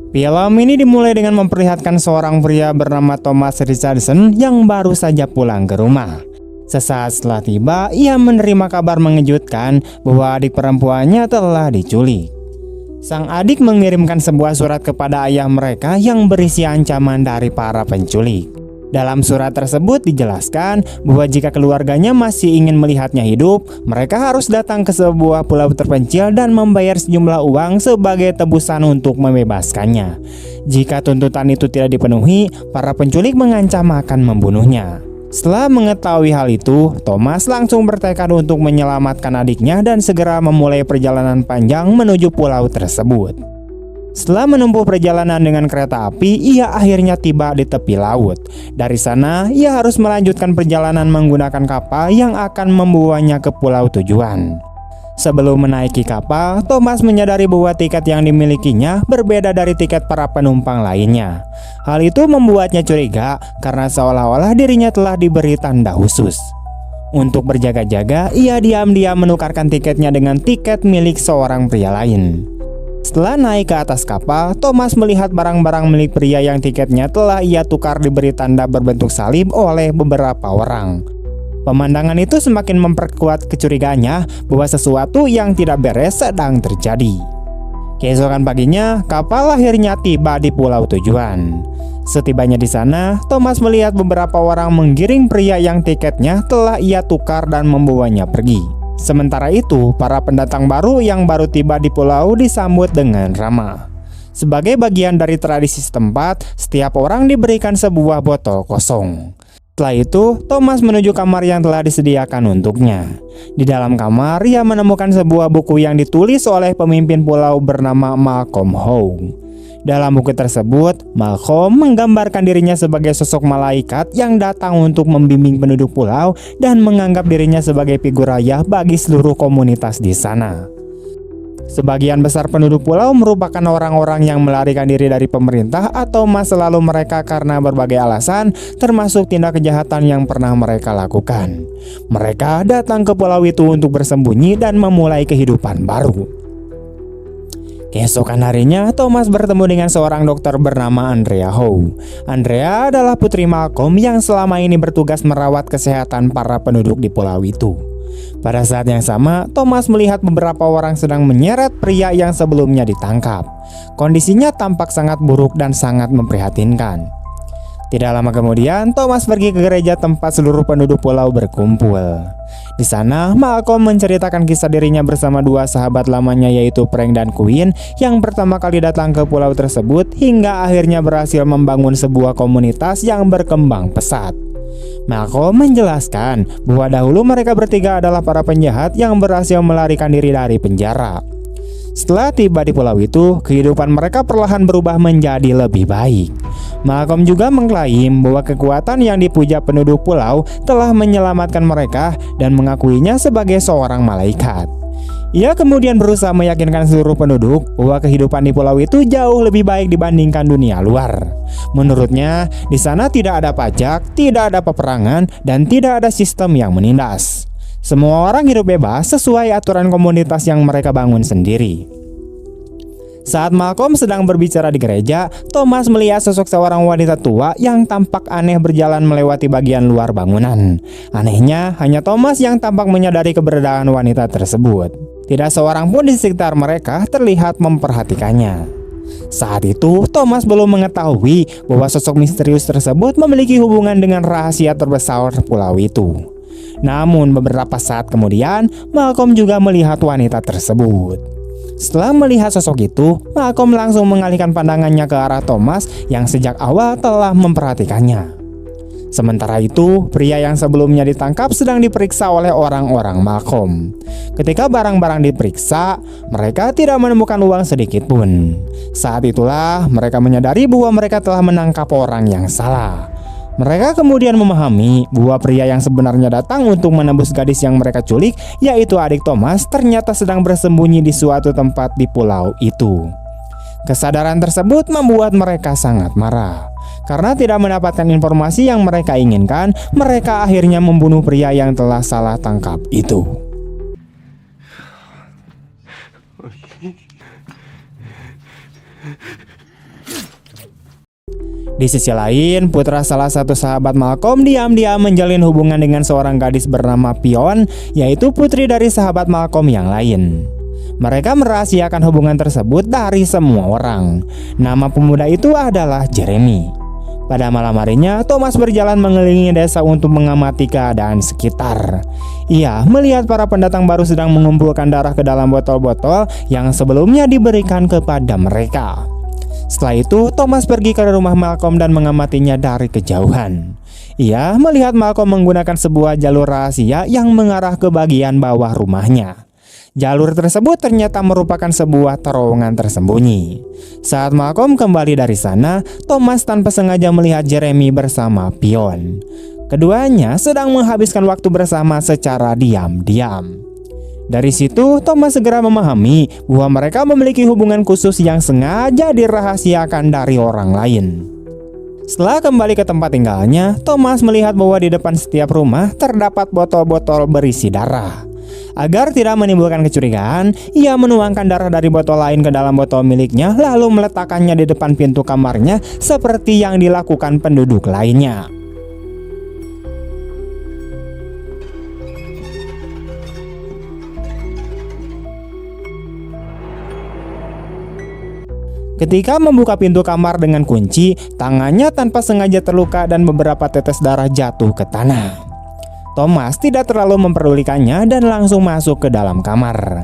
Film ini dimulai dengan memperlihatkan seorang pria bernama Thomas Richardson yang baru saja pulang ke rumah. Sesaat setelah tiba, ia menerima kabar mengejutkan bahwa adik perempuannya telah diculik. Sang adik mengirimkan sebuah surat kepada ayah mereka yang berisi ancaman dari para penculik. Dalam surat tersebut dijelaskan bahwa jika keluarganya masih ingin melihatnya hidup, mereka harus datang ke sebuah pulau terpencil dan membayar sejumlah uang sebagai tebusan untuk membebaskannya. Jika tuntutan itu tidak dipenuhi, para penculik mengancam akan membunuhnya. Setelah mengetahui hal itu, Thomas langsung bertekad untuk menyelamatkan adiknya dan segera memulai perjalanan panjang menuju pulau tersebut. Setelah menempuh perjalanan dengan kereta api, ia akhirnya tiba di tepi laut. Dari sana, ia harus melanjutkan perjalanan menggunakan kapal yang akan membawanya ke pulau tujuan. Sebelum menaiki kapal, Thomas menyadari bahwa tiket yang dimilikinya berbeda dari tiket para penumpang lainnya. Hal itu membuatnya curiga karena seolah-olah dirinya telah diberi tanda khusus. Untuk berjaga-jaga, ia diam-diam menukarkan tiketnya dengan tiket milik seorang pria lain. Setelah naik ke atas kapal, Thomas melihat barang-barang milik pria yang tiketnya telah ia tukar diberi tanda berbentuk salib oleh beberapa orang. Pemandangan itu semakin memperkuat kecurigaannya bahwa sesuatu yang tidak beres sedang terjadi. Keesokan paginya, kapal akhirnya tiba di pulau tujuan. Setibanya di sana, Thomas melihat beberapa orang menggiring pria yang tiketnya telah ia tukar dan membawanya pergi. Sementara itu, para pendatang baru yang baru tiba di pulau disambut dengan ramah. Sebagai bagian dari tradisi setempat, setiap orang diberikan sebuah botol kosong. Setelah itu, Thomas menuju kamar yang telah disediakan untuknya. Di dalam kamar, ia menemukan sebuah buku yang ditulis oleh pemimpin pulau bernama Malcolm Howe. Dalam buku tersebut, Malcolm menggambarkan dirinya sebagai sosok malaikat yang datang untuk membimbing penduduk pulau dan menganggap dirinya sebagai figur ayah bagi seluruh komunitas di sana. Sebagian besar penduduk pulau merupakan orang-orang yang melarikan diri dari pemerintah atau masa lalu mereka karena berbagai alasan, termasuk tindak kejahatan yang pernah mereka lakukan. Mereka datang ke pulau itu untuk bersembunyi dan memulai kehidupan baru. Keesokan harinya, Thomas bertemu dengan seorang dokter bernama Andrea Howe. Andrea adalah putri Malcolm yang selama ini bertugas merawat kesehatan para penduduk di pulau itu. Pada saat yang sama, Thomas melihat beberapa orang sedang menyeret pria yang sebelumnya ditangkap. Kondisinya tampak sangat buruk dan sangat memprihatinkan. Tidak lama kemudian, Thomas pergi ke gereja tempat seluruh penduduk pulau berkumpul. Di sana, Malcolm menceritakan kisah dirinya bersama dua sahabat lamanya yaitu Frank dan Quinn yang pertama kali datang ke pulau tersebut hingga akhirnya berhasil membangun sebuah komunitas yang berkembang pesat. Malcolm menjelaskan bahwa dahulu mereka bertiga adalah para penjahat yang berhasil melarikan diri dari penjara. Setelah tiba di pulau itu, kehidupan mereka perlahan berubah menjadi lebih baik. Malcolm juga mengklaim bahwa kekuatan yang dipuja penduduk pulau telah menyelamatkan mereka dan mengakuinya sebagai seorang malaikat. Ia kemudian berusaha meyakinkan seluruh penduduk bahwa kehidupan di pulau itu jauh lebih baik dibandingkan dunia luar. Menurutnya, di sana tidak ada pajak, tidak ada peperangan, dan tidak ada sistem yang menindas. Semua orang hidup bebas sesuai aturan komunitas yang mereka bangun sendiri. Saat Malcolm sedang berbicara di gereja, Thomas melihat sosok seorang wanita tua yang tampak aneh berjalan melewati bagian luar bangunan. Anehnya, hanya Thomas yang tampak menyadari keberadaan wanita tersebut. Tidak seorang pun di sekitar mereka terlihat memperhatikannya. Saat itu, Thomas belum mengetahui bahwa sosok misterius tersebut memiliki hubungan dengan rahasia terbesar pulau itu. Namun beberapa saat kemudian, Malcolm juga melihat wanita tersebut. Setelah melihat sosok itu, Malcolm langsung mengalihkan pandangannya ke arah Thomas yang sejak awal telah memperhatikannya. Sementara itu, pria yang sebelumnya ditangkap sedang diperiksa oleh orang-orang Malcolm. Ketika barang-barang diperiksa, mereka tidak menemukan uang sedikit pun. Saat itulah mereka menyadari bahwa mereka telah menangkap orang yang salah. Mereka kemudian memahami bahwa pria yang sebenarnya datang untuk menembus gadis yang mereka culik, yaitu adik Thomas, ternyata sedang bersembunyi di suatu tempat di pulau itu. Kesadaran tersebut membuat mereka sangat marah. Karena tidak mendapatkan informasi yang mereka inginkan, mereka akhirnya membunuh pria yang telah salah tangkap itu. Di sisi lain, putra salah satu sahabat Malcolm diam-diam menjalin hubungan dengan seorang gadis bernama Pion, yaitu putri dari sahabat Malcolm yang lain. Mereka merahasiakan hubungan tersebut dari semua orang. Nama pemuda itu adalah Jeremy. Pada malam harinya, Thomas berjalan mengelilingi desa untuk mengamati keadaan sekitar. Ia melihat para pendatang baru sedang mengumpulkan darah ke dalam botol-botol yang sebelumnya diberikan kepada mereka. Setelah itu, Thomas pergi ke rumah Malcolm dan mengamatinya dari kejauhan. Ia melihat Malcolm menggunakan sebuah jalur rahasia yang mengarah ke bagian bawah rumahnya. Jalur tersebut ternyata merupakan sebuah terowongan tersembunyi. Saat Malcolm kembali dari sana, Thomas tanpa sengaja melihat Jeremy bersama Pion. Keduanya sedang menghabiskan waktu bersama secara diam-diam. Dari situ, Thomas segera memahami bahwa mereka memiliki hubungan khusus yang sengaja dirahasiakan dari orang lain. Setelah kembali ke tempat tinggalnya, Thomas melihat bahwa di depan setiap rumah terdapat botol-botol berisi darah. Agar tidak menimbulkan kecurigaan, ia menuangkan darah dari botol lain ke dalam botol miliknya lalu meletakkannya di depan pintu kamarnya seperti yang dilakukan penduduk lainnya. Ketika membuka pintu kamar dengan kunci, tangannya tanpa sengaja terluka dan beberapa tetes darah jatuh ke tanah. Thomas tidak terlalu memperdulikannya dan langsung masuk ke dalam kamar.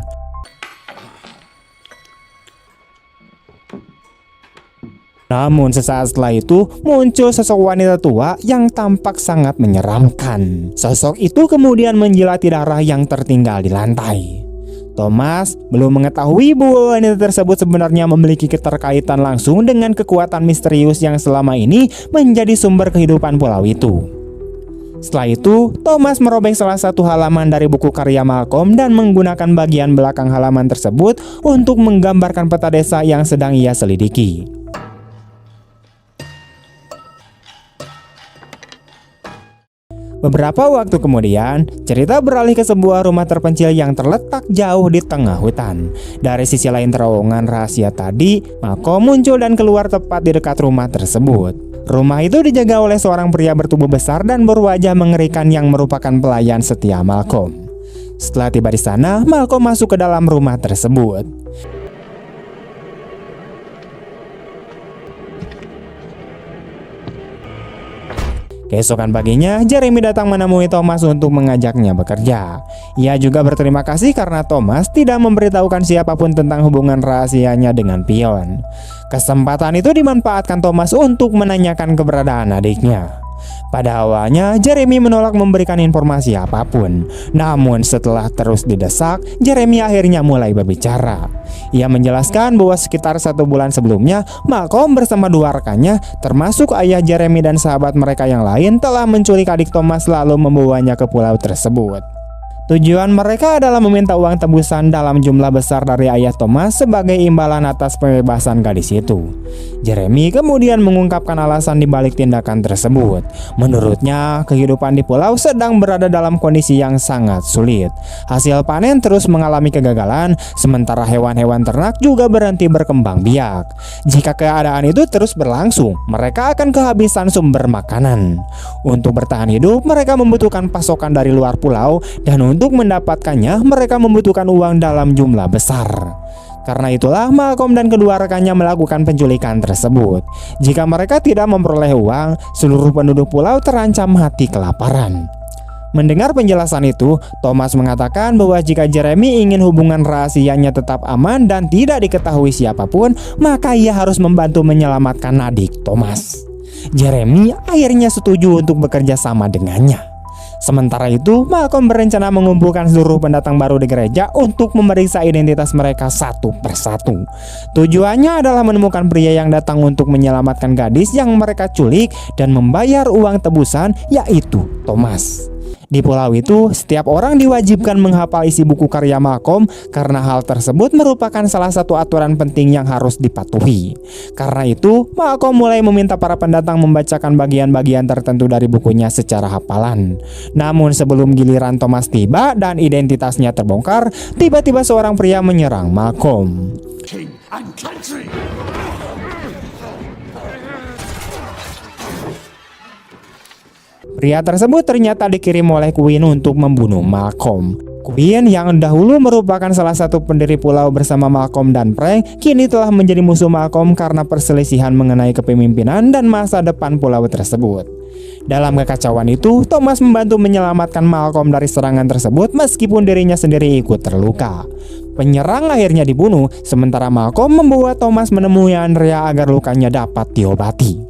Namun sesaat setelah itu muncul sosok wanita tua yang tampak sangat menyeramkan. Sosok itu kemudian menjilati darah yang tertinggal di lantai. Thomas belum mengetahui bahwa wanita tersebut sebenarnya memiliki keterkaitan langsung dengan kekuatan misterius yang selama ini menjadi sumber kehidupan pulau itu. Setelah itu, Thomas merobek salah satu halaman dari buku karya Malcolm dan menggunakan bagian belakang halaman tersebut untuk menggambarkan peta desa yang sedang ia selidiki. Beberapa waktu kemudian, cerita beralih ke sebuah rumah terpencil yang terletak jauh di tengah hutan. Dari sisi lain terowongan rahasia tadi, Malcolm muncul dan keluar tepat di dekat rumah tersebut. Rumah itu dijaga oleh seorang pria bertubuh besar dan berwajah mengerikan yang merupakan pelayan setia Malcolm. Setelah tiba di sana, Malcolm masuk ke dalam rumah tersebut. Keesokan paginya, Jeremy datang menemui Thomas untuk mengajaknya bekerja. Ia juga berterima kasih karena Thomas tidak memberitahukan siapapun tentang hubungan rahasianya dengan Pion. Kesempatan itu dimanfaatkan Thomas untuk menanyakan keberadaan adiknya. Pada awalnya, Jeremy menolak memberikan informasi apapun. Namun setelah terus didesak, Jeremy akhirnya mulai berbicara. Ia menjelaskan bahwa sekitar 1 bulan sebelumnya, Malcolm bersama 2 rekannya, termasuk ayah Jeremy dan sahabat mereka yang lain, telah menculik adik Thomas lalu membawanya ke pulau tersebut. Tujuan mereka adalah meminta uang tebusan dalam jumlah besar dari ayah Thomas sebagai imbalan atas pembebasan gadis itu. Jeremy kemudian mengungkapkan alasan dibalik tindakan tersebut. Menurutnya, kehidupan di pulau sedang berada dalam kondisi yang sangat sulit. Hasil panen terus mengalami kegagalan, sementara hewan-hewan ternak juga berhenti berkembang biak. Jika keadaan itu terus berlangsung, mereka akan kehabisan sumber makanan. Untuk bertahan hidup, mereka membutuhkan pasokan dari luar pulau, dan untuk mendapatkannya, mereka membutuhkan uang dalam jumlah besar. Karena itulah Malcolm dan kedua rekannya melakukan penculikan tersebut. Jika mereka tidak memperoleh uang, seluruh penduduk pulau terancam mati kelaparan. Mendengar penjelasan itu, Thomas mengatakan bahwa jika Jeremy ingin hubungan rahasianya tetap aman dan tidak diketahui siapapun, maka ia harus membantu menyelamatkan adik Thomas. Jeremy akhirnya setuju untuk bekerja sama dengannya. Sementara itu, Malcolm berencana mengumpulkan seluruh pendatang baru di gereja untuk memeriksa identitas mereka satu persatu. Tujuannya adalah menemukan pria yang datang untuk menyelamatkan gadis yang mereka culik dan membayar uang tebusan, yaitu Thomas. Di pulau itu, setiap orang diwajibkan menghafal isi buku karya Malcolm karena hal tersebut merupakan salah satu aturan penting yang harus dipatuhi. Karena itu, Malcolm mulai meminta para pendatang membacakan bagian-bagian tertentu dari bukunya secara hafalan. Namun sebelum giliran Thomas tiba dan identitasnya terbongkar, tiba-tiba seorang pria menyerang Malcolm. and country. Pria tersebut ternyata dikirim oleh Queen untuk membunuh Malcolm. Queen yang dahulu merupakan salah satu pendiri pulau bersama Malcolm dan Frank kini telah menjadi musuh Malcolm karena perselisihan mengenai kepemimpinan dan masa depan pulau tersebut. Dalam kekacauan itu, Thomas membantu menyelamatkan Malcolm dari serangan tersebut meskipun dirinya sendiri ikut terluka. Penyerang akhirnya dibunuh, sementara Malcolm membuat Thomas menemui Andrea agar lukanya dapat diobati.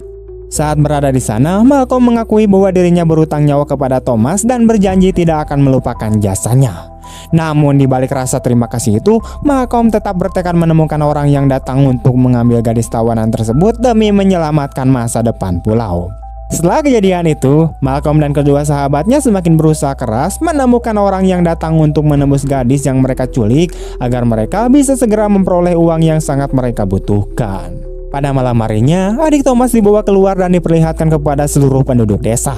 Saat berada di sana, Malcolm mengakui bahwa dirinya berutang nyawa kepada Thomas dan berjanji tidak akan melupakan jasanya. Namun di balik rasa terima kasih itu, Malcolm tetap bertekad menemukan orang yang datang untuk mengambil gadis tawanan tersebut demi menyelamatkan masa depan pulau. Setelah kejadian itu, Malcolm dan kedua sahabatnya semakin berusaha keras menemukan orang yang datang untuk menembus gadis yang mereka culik agar mereka bisa segera memperoleh uang yang sangat mereka butuhkan. Pada malam harinya, adik Thomas dibawa keluar dan diperlihatkan kepada seluruh penduduk desa.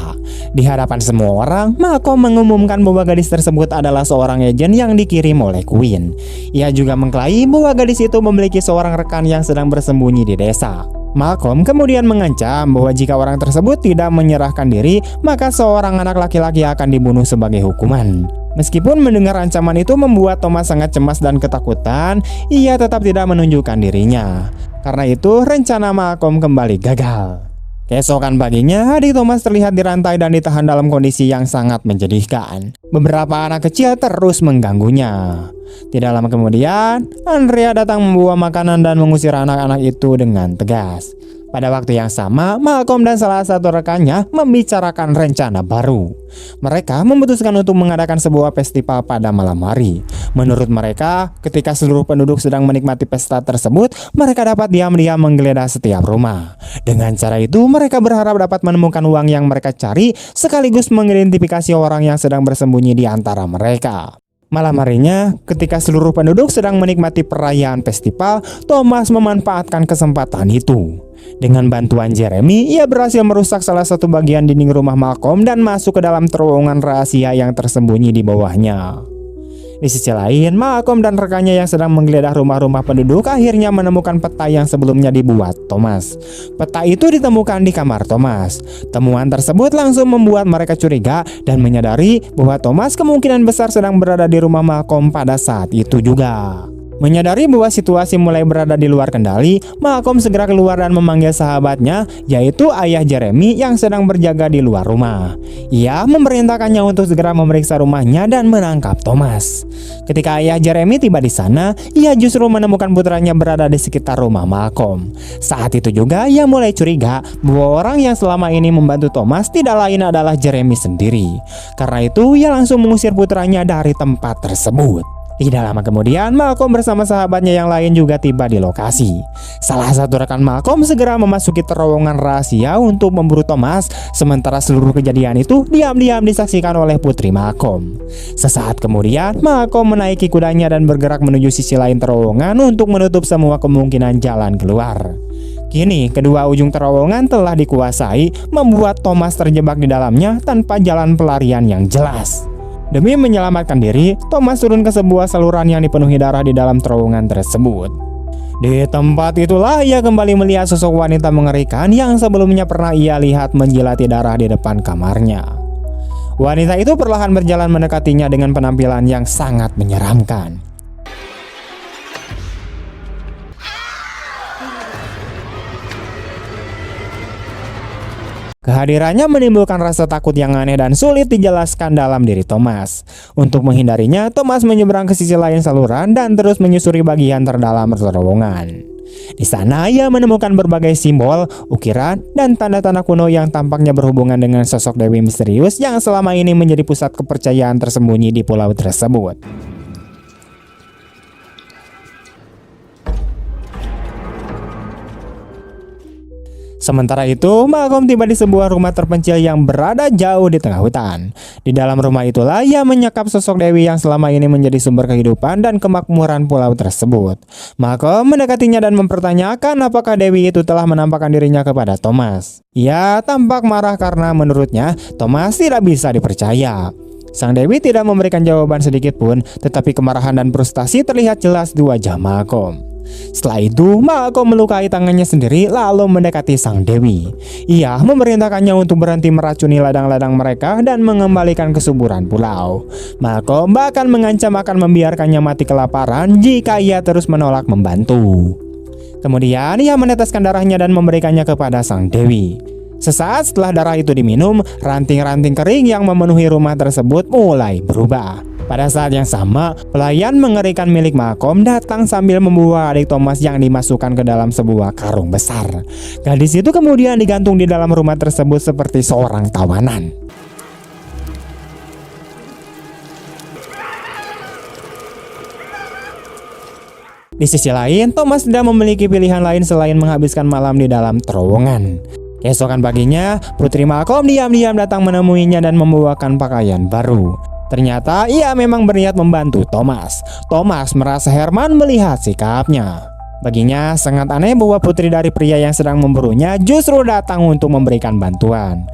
Di hadapan semua orang, Malcolm mengumumkan bahwa gadis tersebut adalah seorang agen yang dikirim oleh Queen. Ia juga mengklaim bahwa gadis itu memiliki seorang rekan yang sedang bersembunyi di desa. Malcolm kemudian mengancam bahwa jika orang tersebut tidak menyerahkan diri, maka seorang anak laki-laki akan dibunuh sebagai hukuman. Meskipun mendengar ancaman itu membuat Thomas sangat cemas dan ketakutan, ia tetap tidak menunjukkan dirinya. Karena itu, rencana Malcolm kembali gagal. Keesokan paginya, adik Thomas terlihat dirantai dan ditahan dalam kondisi yang sangat menjadikan. Beberapa anak kecil terus mengganggunya. Tidak lama kemudian, Andrea datang membawa makanan dan mengusir anak-anak itu dengan tegas. Pada waktu yang sama, Malcolm dan salah satu rekannya membicarakan rencana baru. Mereka memutuskan untuk mengadakan sebuah festival pada malam hari. Menurut mereka, ketika seluruh penduduk sedang menikmati pesta tersebut, mereka dapat diam-diam menggeledah setiap rumah. Dengan cara itu, mereka berharap dapat menemukan uang yang mereka cari, sekaligus mengidentifikasi orang yang sedang bersembunyi di antara mereka. Malam harinya, ketika seluruh penduduk sedang menikmati perayaan festival, Thomas memanfaatkan kesempatan itu. Dengan bantuan Jeremy, ia berhasil merusak salah satu bagian dinding rumah Malcolm dan masuk ke dalam terowongan rahasia yang tersembunyi di bawahnya. Di sisi lain, Malcolm dan rekannya yang sedang menggeledah rumah-rumah penduduk akhirnya menemukan peta yang sebelumnya dibuat Thomas. Peta itu ditemukan di kamar Thomas. Temuan tersebut langsung membuat mereka curiga dan menyadari bahwa Thomas kemungkinan besar sedang berada di rumah Malcolm pada saat itu juga. Menyadari bahwa situasi mulai berada di luar kendali, Malcolm segera keluar dan memanggil sahabatnya, yaitu ayah Jeremy yang sedang berjaga di luar rumah. Ia memerintahkannya untuk segera memeriksa rumahnya dan menangkap Thomas. Ketika ayah Jeremy tiba di sana, ia justru menemukan putranya berada di sekitar rumah Malcolm. Saat itu juga ia mulai curiga bahwa orang yang selama ini membantu Thomas tidak lain adalah Jeremy sendiri. Karena itu, ia langsung mengusir putranya dari tempat tersebut. Tidak lama kemudian, Malcolm bersama sahabatnya yang lain juga tiba di lokasi. Salah satu rekan Malcolm segera memasuki terowongan rahasia untuk memburu Thomas, sementara seluruh kejadian itu diam-diam disaksikan oleh putri Malcolm. Sesaat kemudian, Malcolm menaiki kudanya dan bergerak menuju sisi lain terowongan untuk menutup semua kemungkinan jalan keluar. Kini, kedua ujung terowongan telah dikuasai, membuat Thomas terjebak di dalamnya tanpa jalan pelarian yang jelas. Demi menyelamatkan diri, Thomas turun ke sebuah saluran yang dipenuhi darah di dalam terowongan tersebut. Di tempat itulah ia kembali melihat sosok wanita mengerikan yang sebelumnya pernah ia lihat menjilati darah di depan kamarnya. Wanita itu perlahan berjalan mendekatinya dengan penampilan yang sangat menyeramkan. Kehadirannya menimbulkan rasa takut yang aneh dan sulit dijelaskan dalam diri Thomas. Untuk menghindarinya, Thomas menyeberang ke sisi lain saluran dan terus menyusuri bagian terdalam terowongan. Di sana ia menemukan berbagai simbol, ukiran, dan tanda-tanda kuno yang tampaknya berhubungan dengan sosok dewi misterius yang selama ini menjadi pusat kepercayaan tersembunyi di pulau tersebut. Sementara itu, Malcolm tiba di sebuah rumah terpencil yang berada jauh di tengah hutan. Di dalam rumah itulah ia menyekap sosok dewi yang selama ini menjadi sumber kehidupan dan kemakmuran pulau tersebut. Malcolm mendekatinya dan mempertanyakan apakah dewi itu telah menampakkan dirinya kepada Thomas. Ia tampak marah karena menurutnya Thomas tidak bisa dipercaya. Sang dewi tidak memberikan jawaban sedikit pun, tetapi kemarahan dan frustasi terlihat jelas di wajah Malcolm. Setelah itu, Malcolm melukai tangannya sendiri lalu mendekati sang dewi. Ia memerintahkannya untuk berhenti meracuni ladang-ladang mereka dan mengembalikan kesuburan pulau. Malcolm bahkan mengancam akan membiarkannya mati kelaparan jika ia terus menolak membantu. Kemudian ia meneteskan darahnya dan memberikannya kepada sang dewi. Sesaat setelah darah itu diminum, ranting-ranting kering yang memenuhi rumah tersebut mulai berubah. Pada saat yang sama, pelayan mengerikan milik Malcolm datang sambil membawa adik Thomas yang dimasukkan ke dalam sebuah karung besar. Gadis itu kemudian digantung di dalam rumah tersebut seperti seorang tawanan. Di sisi lain, Thomas tidak memiliki pilihan lain selain menghabiskan malam di dalam terowongan. Keesokan paginya, Putri Malcolm diam-diam datang menemuinya dan membawakan pakaian baru. Ternyata ia memang berniat membantu Thomas. Thomas merasa Herman melihat sikapnya. Baginya sangat aneh bahwa putri dari pria yang sedang memburunya justru datang untuk memberikan bantuan.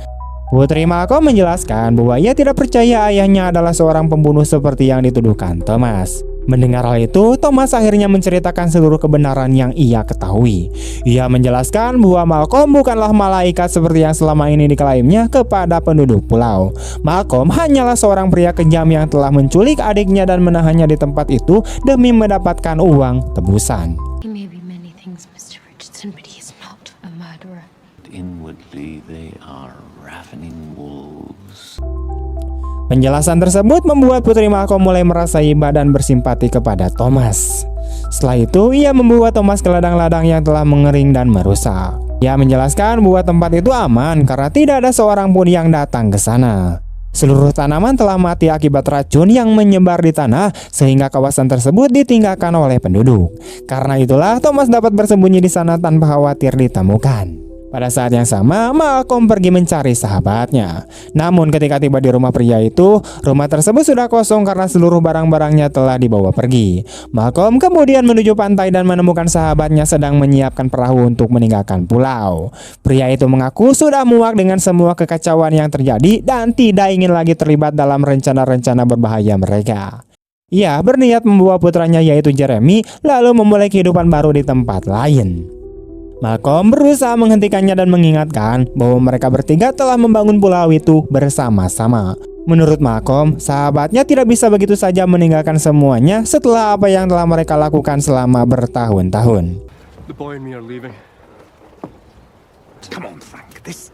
Putri Malcolm menjelaskan bahwa ia tidak percaya ayahnya adalah seorang pembunuh seperti yang dituduhkan Thomas. Mendengar hal itu, Thomas akhirnya menceritakan seluruh kebenaran yang ia ketahui. Ia menjelaskan bahwa Malcolm bukanlah malaikat seperti yang selama ini diklaimnya kepada penduduk pulau. Malcolm hanyalah seorang pria kejam yang telah menculik adiknya dan menahannya di tempat itu demi mendapatkan uang tebusan. He may be many things, Mr. Richardson, but he is not a murderer. Inwardly they are ravening wolves. Penjelasan tersebut membuat Putri Malcolm mulai merasa iba dan bersimpati kepada Thomas. Setelah itu, ia membawa Thomas ke ladang-ladang yang telah mengering dan merusak. Ia menjelaskan bahwa tempat itu aman karena tidak ada seorang pun yang datang ke sana. Seluruh tanaman telah mati akibat racun yang menyebar di tanah sehingga kawasan tersebut ditinggalkan oleh penduduk. Karena itulah Thomas dapat bersembunyi di sana tanpa khawatir ditemukan. Pada saat yang sama, Malcolm pergi mencari sahabatnya. Namun ketika tiba di rumah pria itu, rumah tersebut sudah kosong karena seluruh barang-barangnya telah dibawa pergi. Malcolm kemudian menuju pantai dan menemukan sahabatnya sedang menyiapkan perahu untuk meninggalkan pulau. Pria itu mengaku sudah muak dengan semua kekacauan yang terjadi dan tidak ingin lagi terlibat dalam rencana-rencana berbahaya mereka. Ia berniat membawa putranya yaitu Jeremy lalu memulai kehidupan baru di tempat lain. Malcolm berusaha menghentikannya dan mengingatkan bahwa mereka bertiga telah membangun pulau itu bersama-sama. Menurut Malcolm, sahabatnya tidak bisa begitu saja meninggalkan semuanya setelah apa yang telah mereka lakukan selama bertahun-tahun. The boy and me are leaving. Come on, Frank. This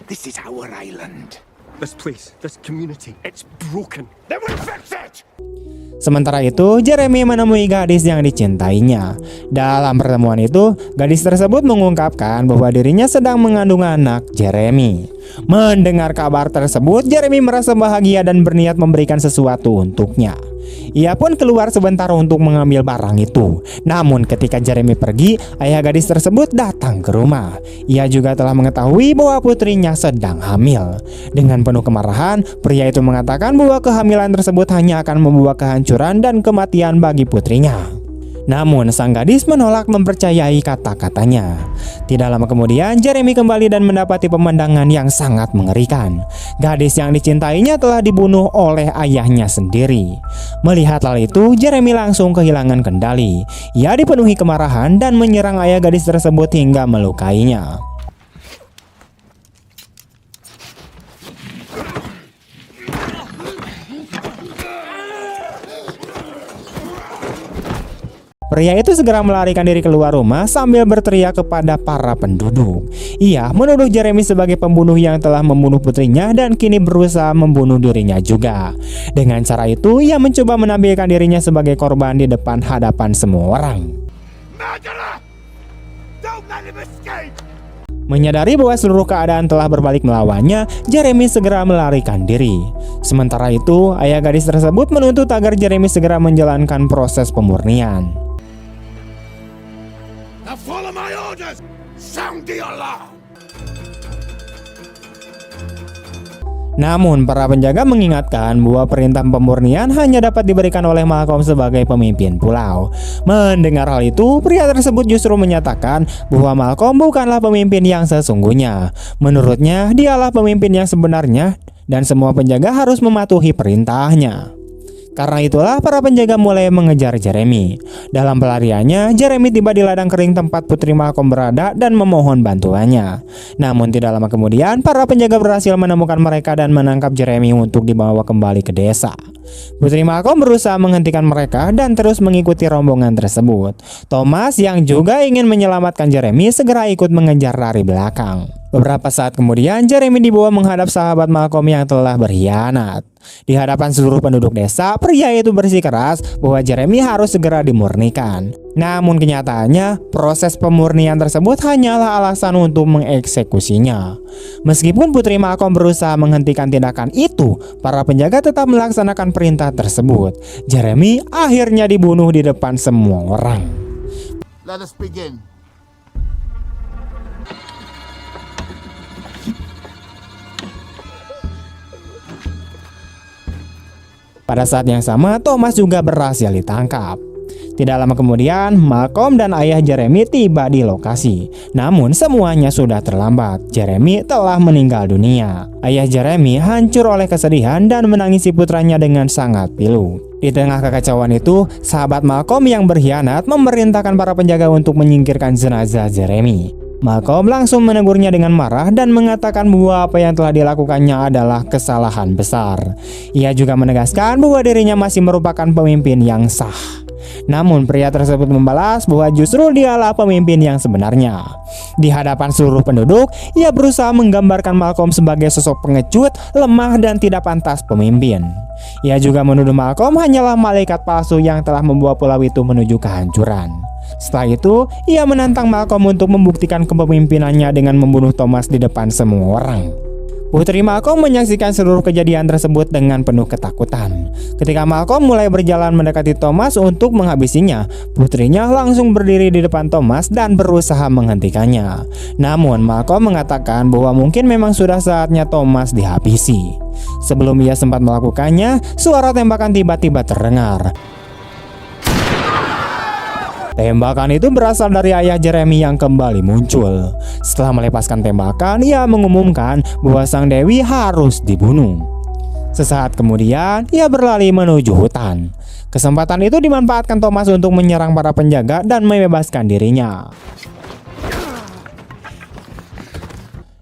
is our island. This place, this community, it's broken. Then we'll fix it! Sementara itu, Jeremy menemui gadis yang dicintainya. Dalam pertemuan itu, gadis tersebut mengungkapkan bahwa dirinya sedang mengandung anak Jeremy. Mendengar kabar tersebut, Jeremy merasa bahagia dan berniat memberikan sesuatu untuknya. Ia pun keluar sebentar untuk mengambil barang itu. Namun ketika Jeremy pergi, ayah gadis tersebut datang ke rumah. Ia juga telah mengetahui bahwa putrinya sedang hamil. Dengan penuh kemarahan, pria itu mengatakan bahwa kehamilan tersebut hanya akan membawa kehancuran dan kematian bagi putrinya. Namun sang gadis menolak mempercayai kata-katanya. Tidak lama kemudian Jeremy kembali dan mendapati pemandangan yang sangat mengerikan. Gadis yang dicintainya telah dibunuh oleh ayahnya sendiri. Melihat hal itu, Jeremy langsung kehilangan kendali. Ia dipenuhi kemarahan dan menyerang ayah gadis tersebut hingga melukainya. Pria itu segera melarikan diri keluar rumah sambil berteriak kepada para penduduk. Ia menuduh Jeremy sebagai pembunuh yang telah membunuh putrinya dan kini berusaha membunuh dirinya juga. Dengan cara itu, ia mencoba menampilkan dirinya sebagai korban di depan hadapan semua orang. Murderer! Don't let him escape! Menyadari bahwa seluruh keadaan telah berbalik melawannya, Jeremy segera melarikan diri. Sementara itu, ayah gadis tersebut menuntut agar Jeremy segera menjalankan proses pemurnian. Now follow my orders! Sound the alarm! Namun para penjaga mengingatkan bahwa perintah pemurnian hanya dapat diberikan oleh Malcolm sebagai pemimpin pulau. Mendengar hal itu, pria tersebut justru menyatakan bahwa Malcolm bukanlah pemimpin yang sesungguhnya. Menurutnya, dialah pemimpin yang sebenarnya dan semua penjaga harus mematuhi perintahnya. Karena itulah para penjaga mulai mengejar Jeremy. Dalam pelariannya, Jeremy tiba di ladang kering tempat Putri Malcolm berada dan memohon bantuannya. Namun tidak lama kemudian, para penjaga berhasil menemukan mereka dan menangkap Jeremy untuk dibawa kembali ke desa. Putri Malcolm berusaha menghentikan mereka dan terus mengikuti rombongan tersebut. Thomas yang juga ingin menyelamatkan Jeremy segera ikut mengejar dari belakang. Beberapa saat kemudian, Jeremy dibawa menghadap sahabat Malcolm yang telah berkhianat. Di hadapan seluruh penduduk desa, pria itu bersikeras bahwa Jeremy harus segera dimurnikan. Namun kenyataannya, proses pemurnian tersebut hanyalah alasan untuk mengeksekusinya. Meskipun Putri Malcolm berusaha menghentikan tindakan itu, para penjaga tetap melaksanakan perintah tersebut. Jeremy akhirnya dibunuh di depan semua orang. Let us begin. Pada saat yang sama, Thomas juga berhasil ditangkap. Tidak lama kemudian, Malcolm dan ayah Jeremy tiba di lokasi. Namun semuanya sudah terlambat. Jeremy telah meninggal dunia. Ayah Jeremy hancur oleh kesedihan dan menangisi putranya dengan sangat pilu. Di tengah kekacauan itu, sahabat Malcolm yang berkhianat memerintahkan para penjaga untuk menyingkirkan jenazah Jeremy. Malcolm langsung menegurnya dengan marah dan mengatakan bahwa apa yang telah dilakukannya adalah kesalahan besar. Ia juga menegaskan bahwa dirinya masih merupakan pemimpin yang sah. Namun pria tersebut membalas bahwa justru dialah pemimpin yang sebenarnya. Di hadapan seluruh penduduk, ia berusaha menggambarkan Malcolm sebagai sosok pengecut, lemah dan tidak pantas pemimpin. Ia juga menuduh Malcolm hanyalah malaikat palsu yang telah membawa pulau itu menuju kehancuran. Setelah itu, ia menantang Malcolm untuk membuktikan kepemimpinannya dengan membunuh Thomas di depan semua orang. Putri Malcolm menyaksikan seluruh kejadian tersebut dengan penuh ketakutan. Ketika Malcolm mulai berjalan mendekati Thomas untuk menghabisinya, putrinya langsung berdiri di depan Thomas dan berusaha menghentikannya. Namun Malcolm mengatakan bahwa mungkin memang sudah saatnya Thomas dihabisi. Sebelum ia sempat melakukannya, suara tembakan tiba-tiba terdengar. Tembakan itu berasal dari ayah Jeremy yang kembali muncul. Setelah melepaskan tembakan, ia mengumumkan bahwa sang dewi harus dibunuh. Sesaat kemudian, ia berlari menuju hutan. Kesempatan itu dimanfaatkan Thomas untuk menyerang para penjaga dan membebaskan dirinya.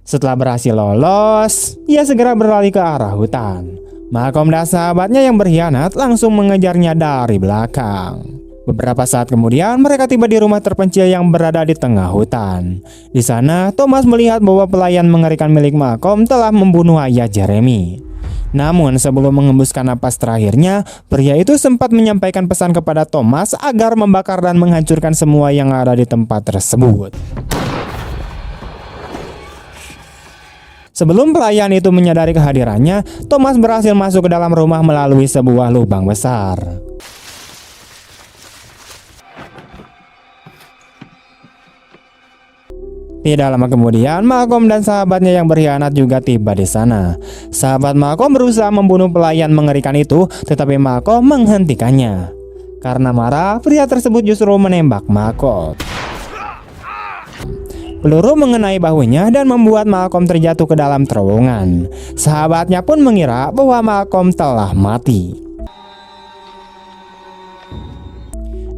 Setelah berhasil lolos, ia segera berlari ke arah hutan. Malcolm dan sahabatnya yang berkhianat langsung mengejarnya dari belakang. Beberapa saat kemudian, mereka tiba di rumah terpencil yang berada di tengah hutan. Di sana, Thomas melihat bahwa pelayan mengerikan milik Malcolm telah membunuh ayah Jeremy. Namun, sebelum mengembuskan napas terakhirnya, pria itu sempat menyampaikan pesan kepada Thomas agar membakar dan menghancurkan semua yang ada di tempat tersebut. Sebelum pelayan itu menyadari kehadirannya, Thomas berhasil masuk ke dalam rumah melalui sebuah lubang besar. Tidak lama kemudian, Malcolm dan sahabatnya yang berkhianat juga tiba di sana. Sahabat Malcolm berusaha membunuh pelayan mengerikan itu, tetapi Malcolm menghentikannya. Karena marah, pria tersebut justru menembak Malcolm. Peluru mengenai bahunya dan membuat Malcolm terjatuh ke dalam terowongan. Sahabatnya pun mengira bahwa Malcolm telah mati.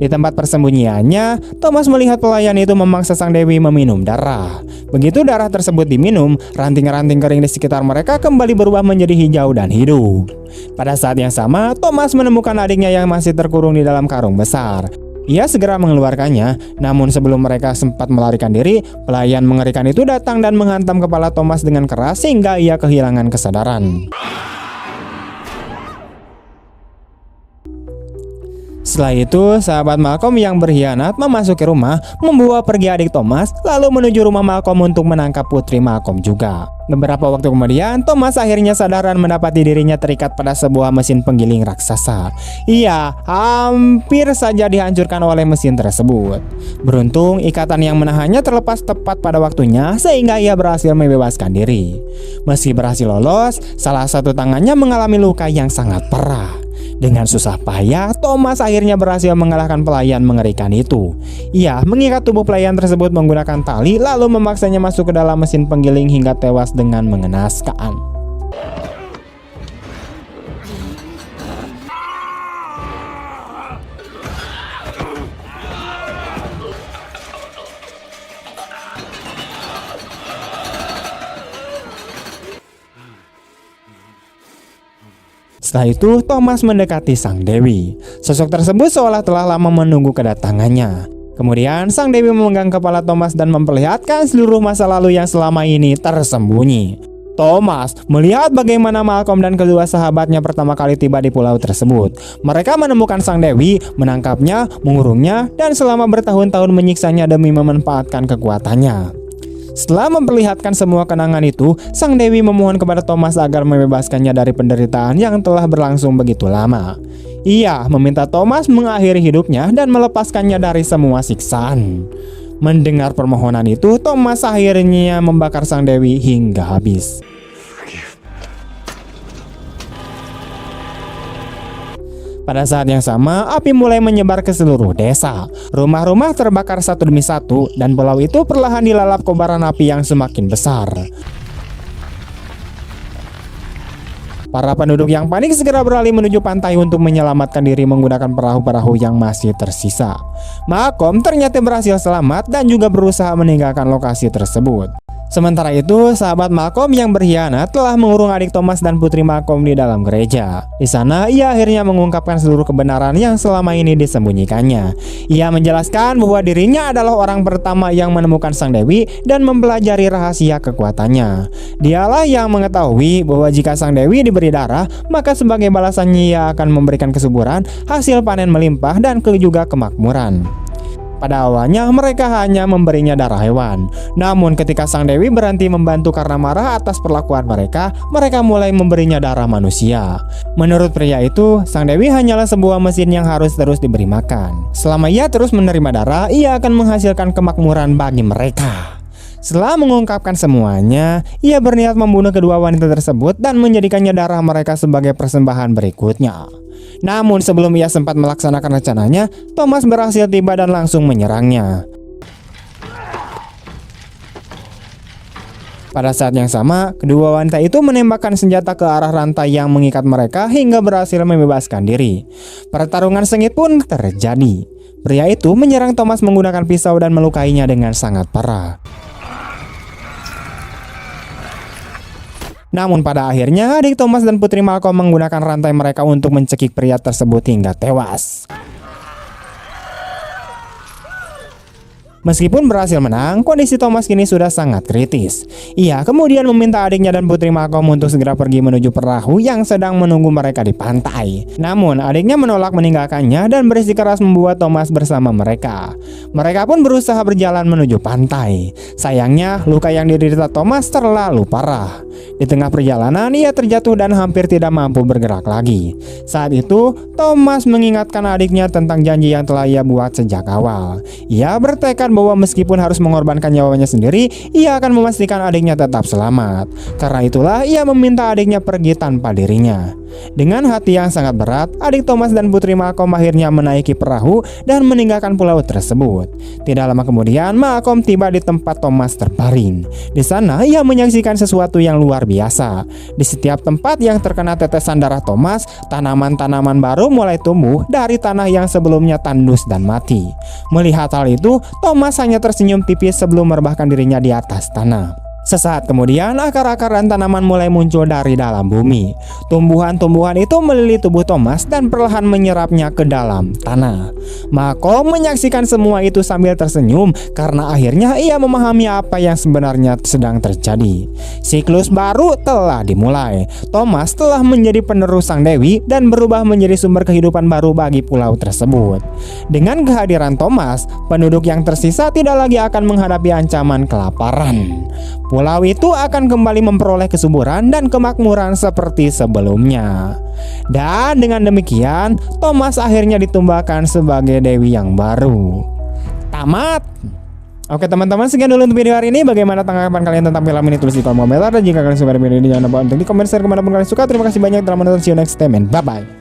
Di tempat persembunyiannya, Thomas melihat pelayan itu memaksa sang dewi meminum darah. Begitu darah tersebut diminum, ranting-ranting kering di sekitar mereka kembali berubah menjadi hijau dan hidup. Pada saat yang sama, Thomas menemukan adiknya yang masih terkurung di dalam karung besar. Ia segera mengeluarkannya, namun sebelum mereka sempat melarikan diri, pelayan mengerikan itu datang dan menghantam kepala Thomas dengan keras sehingga ia kehilangan kesadaran. Setelah itu, sahabat Malcolm yang berkhianat memasuki rumah, membawa pergi adik Thomas, lalu menuju rumah Malcolm untuk menangkap putri Malcolm juga. Beberapa waktu kemudian, Thomas akhirnya sadar dan mendapati dirinya terikat pada sebuah mesin penggiling raksasa. Ia hampir saja dihancurkan oleh mesin tersebut. Beruntung, ikatan yang menahannya terlepas tepat pada waktunya, sehingga ia berhasil membebaskan diri. Meski berhasil lolos, salah satu tangannya mengalami luka yang sangat parah. Dengan susah payah, Thomas akhirnya berhasil mengalahkan pelayan mengerikan itu. Ia mengikat tubuh pelayan tersebut menggunakan tali, lalu memaksanya masuk ke dalam mesin penggiling hingga tewas dengan mengenaskan. Setelah itu Thomas mendekati sang dewi. Sosok tersebut seolah telah lama menunggu kedatangannya. Kemudian sang dewi memegang kepala Thomas dan memperlihatkan seluruh masa lalu yang selama ini tersembunyi. Thomas melihat bagaimana Malcolm dan kedua sahabatnya pertama kali tiba di pulau tersebut. Mereka menemukan sang dewi, menangkapnya, mengurungnya, dan selama bertahun-tahun menyiksanya demi memanfaatkan kekuatannya. Setelah memperlihatkan semua kenangan itu, sang dewi memohon kepada Thomas agar membebaskannya dari penderitaan yang telah berlangsung begitu lama. Ia meminta Thomas mengakhiri hidupnya dan melepaskannya dari semua siksaan. Mendengar permohonan itu, Thomas akhirnya membakar sang dewi hingga habis. Pada saat yang sama, api mulai menyebar ke seluruh desa. Rumah-rumah terbakar satu demi satu, dan pulau itu perlahan dilalap kobaran api yang semakin besar. Para penduduk yang panik segera beralih menuju pantai untuk menyelamatkan diri menggunakan perahu-perahu yang masih tersisa. Malcolm ternyata berhasil selamat dan juga berusaha meninggalkan lokasi tersebut. Sementara itu, sahabat Malcolm yang berkhianat telah mengurung adik Thomas dan putri Malcolm di dalam gereja. Di sana, ia akhirnya mengungkapkan seluruh kebenaran yang selama ini disembunyikannya. Ia menjelaskan bahwa dirinya adalah orang pertama yang menemukan sang dewi dan mempelajari rahasia kekuatannya. Dialah yang mengetahui bahwa jika sang dewi diberi darah, maka sebagai balasannya ia akan memberikan kesuburan, hasil panen melimpah, dan juga kemakmuran. Pada awalnya mereka hanya memberinya darah hewan. Namun ketika sang dewi berhenti membantu karena marah atas perlakuan mereka mulai memberinya darah manusia. Menurut pria itu, sang dewi hanyalah sebuah mesin yang harus terus diberi makan. Selama ia terus menerima darah, ia akan menghasilkan kemakmuran bagi mereka. Setelah mengungkapkan semuanya, ia berniat membunuh kedua wanita tersebut dan menjadikannya darah mereka sebagai persembahan berikutnya. Namun sebelum ia sempat melaksanakan rencananya, Thomas berhasil tiba dan langsung menyerangnya. Pada saat yang sama, kedua wanita itu menembakkan senjata ke arah rantai yang mengikat mereka hingga berhasil membebaskan diri. Pertarungan sengit pun terjadi. Pria itu menyerang Thomas menggunakan pisau dan melukainya dengan sangat parah. Namun pada akhirnya adik Thomas dan putri Malcolm menggunakan rantai mereka untuk mencekik pria tersebut hingga tewas. Meskipun berhasil menang, kondisi Thomas kini sudah sangat kritis. Ia kemudian meminta adiknya dan putri Malcolm untuk segera pergi menuju perahu yang sedang menunggu mereka di pantai. Namun adiknya menolak meninggalkannya dan bersikeras membuat Thomas bersama mereka. Mereka pun berusaha berjalan menuju pantai. Sayangnya luka yang diderita Thomas terlalu parah. Di tengah perjalanan ia terjatuh dan hampir tidak mampu bergerak lagi. Saat itu Thomas mengingatkan adiknya tentang janji yang telah ia buat sejak awal. Ia bertekad bahwa meskipun harus mengorbankan nyawanya sendiri, ia akan memastikan adiknya tetap selamat. Karena itulah ia meminta adiknya pergi tanpa dirinya. Dengan hati yang sangat berat, adik Thomas dan putri Malcolm akhirnya menaiki perahu dan meninggalkan pulau tersebut. Tidak lama kemudian, Malcolm tiba di tempat Thomas terbaring. Di sana ia menyaksikan sesuatu yang luar biasa. Di setiap tempat yang terkena tetesan darah Thomas, tanaman-tanaman baru mulai tumbuh dari tanah yang sebelumnya tandus dan mati. Melihat hal itu, Thomas hanya tersenyum tipis sebelum merebahkan dirinya di atas tanah. Sesaat kemudian, akar-akar dan tanaman mulai muncul dari dalam bumi. Tumbuhan-tumbuhan itu melilit tubuh Thomas dan perlahan menyerapnya ke dalam tanah. Malcolm menyaksikan semua itu sambil tersenyum karena akhirnya ia memahami apa yang sebenarnya sedang terjadi. Siklus baru telah dimulai. Thomas telah menjadi penerus sang dewi dan berubah menjadi sumber kehidupan baru bagi pulau tersebut. Dengan kehadiran Thomas, penduduk yang tersisa tidak lagi akan menghadapi ancaman kelaparan. Pulau itu akan kembali memperoleh kesuburan dan kemakmuran seperti sebelumnya. Dan dengan demikian, Thomas akhirnya ditumbangkan sebagai dewi yang baru. Tamat. Oke teman-teman, sekian dulu untuk video hari ini. Bagaimana tanggapan kalian tentang film ini? Tulis di kolom komentar. Dan jika kalian suka video ini, jangan lupa untuk di komen, share kemanapun kalian suka. Terima kasih banyak telah menonton. See you next time and bye-bye.